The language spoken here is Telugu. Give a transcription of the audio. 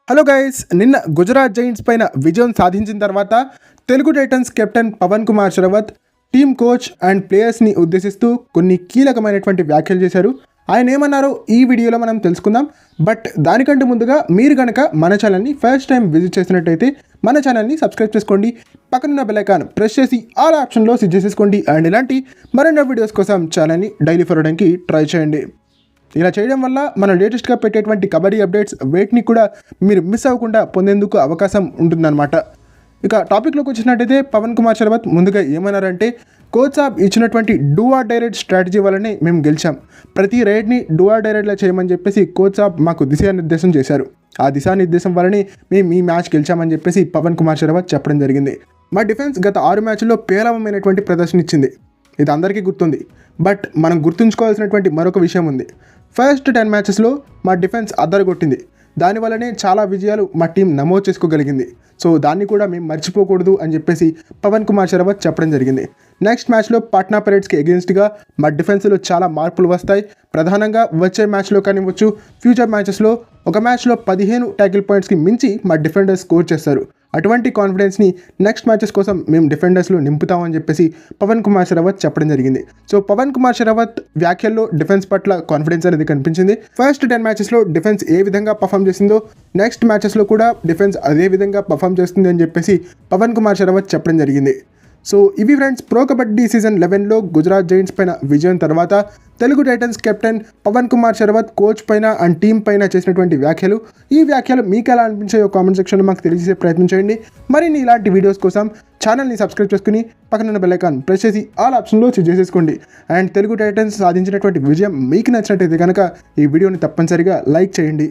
హలో గైస్, నిన్న గుజరాత్ జైంట్స్ పైన విజయం సాధించిన తర్వాత Telugu Titans captain Pawan Kumar Sehrawat team coach and ప్లేయర్స్ని ఉద్దేశిస్తూ కొన్ని కీలకమైనటువంటి వ్యాఖ్యలు చేశారు. ఆయన ఏమన్నారో ఈ వీడియోలో మనం తెలుసుకుందాం. బట్ దానికంటే ముందుగా మీరు కనుక మన ఛానల్ని ఫస్ట్ టైం విజిట్ చేసినట్టయితే మన ఛానల్ని సబ్స్క్రైబ్ చేసుకోండి, పక్కనున్న బెల్ ఐకాన్ ప్రెస్ చేసి ఆల్ ఆప్షన్లో సెట్ చేసేసుకోండి. అండ్ ఇలాంటి మరెన్నో వీడియోస్ కోసం ఛానల్ని డైలీ ఫాలో అవడానికి ట్రై చేయండి. ఇలా చేయడం వల్ల మనం లేటెస్ట్గా పెట్టేటువంటి కబడ్డీ అప్డేట్స్ వేటిని కూడా మీరు మిస్ అవ్వకుండా పొందేందుకు అవకాశం ఉంటుందన్నమాట. ఇక టాపిక్లోకి వచ్చినట్టయితే పవన్ కుమార్ శరవత్ ముందుగా ఏమన్నారంటే, కోచ్ సాబ్ ఇచ్చినటువంటి do or die raid strategy వల్లనే మేము గెలిచాం. ప్రతి రైడ్ని డూ ఆర్ డై రైడ్లా చేయమని చెప్పేసి కోచ్ సాబ్ మాకు దిశానిర్దేశం చేశారు. ఆ దిశానిర్దేశం వల్లనే మేము ఈ మ్యాచ్ గెలిచామని చెప్పేసి పవన్ కుమార్ శరవత్ చెప్పడం జరిగింది. మా డిఫెన్స్ గత 6 మ్యాచ్ల్లో పేలవమైనటువంటి ప్రదర్శన ఇచ్చింది. ఇది అందరికీ గుర్తుంది. బట్ మనం గుర్తుంచుకోవాల్సినటువంటి మరొక విషయం ఉంది. ఫస్ట్ 10 మ్యాచెస్లో మా డిఫెన్స్ అద్దరగొట్టింది. దానివల్లనే చాలా విజయాలు మా టీం నమోదు చేసుకోగలిగింది. సో దాన్ని కూడా మేము మర్చిపోకూడదు అని చెప్పేసి పవన్ కుమార్ శరవత్ చెప్పడం జరిగింది. నెక్స్ట్ మ్యాచ్లో పాట్నా పైరేట్స్కి ఎగెన్స్ట్గా మా డిఫెన్స్లో చాలా మార్పులు వస్తాయి. ప్రధానంగా వచ్చే మ్యాచ్లో కానివ్వచ్చు, ఫ్యూచర్ మ్యాచెస్లో ఒక మ్యాచ్లో 15 ట్యాకిల్ పాయింట్స్కి మించి మా డిఫెండర్స్ స్కోర్ చేస్తారు. అటువంటి కాన్ఫిడెన్స్ని నెక్స్ట్ మ్యాచెస్ కోసం మేము డిఫెండర్స్లో నింపుతామని చెప్పేసి పవన్ కుమార్ శరవత్ చెప్పడం జరిగింది. సో పవన్ కుమార్ శరవత్ వ్యాఖ్యల్లో డిఫెన్స్ పట్ల కాన్ఫిడెన్స్ అనేది కనిపించింది. ఫస్ట్ 10 మ్యాచెస్లో డిఫెన్స్ ఏ విధంగా పర్ఫామ్ చేసిందో నెక్స్ట్ మ్యాచెస్లో కూడా డిఫెన్స్ అదే విధంగా పర్ఫామ్ చేస్తుంది అని చెప్పేసి పవన్ కుమార్ శరవత్ చెప్పడం జరిగింది. సో ఇవి ఫ్రెండ్స్, ప్రో కబడ్డీ సీజన్ 11లో గుజరాత్ జైంట్స్ పైన విజయం తర్వాత Telugu Titans captain Pawan Kumar Sehrawat coach పైన అండ్ టీమ్ పైన చేసినటువంటి వ్యాఖ్యలు. ఈ వ్యాఖ్యలు మీకు ఎలా అనిపించాయో కామెంట్ సెక్షన్లో మాకు తెలియజేసే ప్రయత్నం చేయండి. మరిన్ని ఇలాంటి వీడియోస్ కోసం ఛానల్ని సబ్స్క్రైబ్ చేసుకుని పక్కన బెల్ ఐకాన్ ప్రెస్ చేసి ఆల్ ఆప్షన్లో సెట్ చేసేసుకోండి. అండ్ తెలుగు టైటన్స్ సాధించినటువంటి విజయం మీకు నచ్చినట్టయితే కనుక ఈ వీడియోని తప్పనిసరిగా లైక్ చేయండి.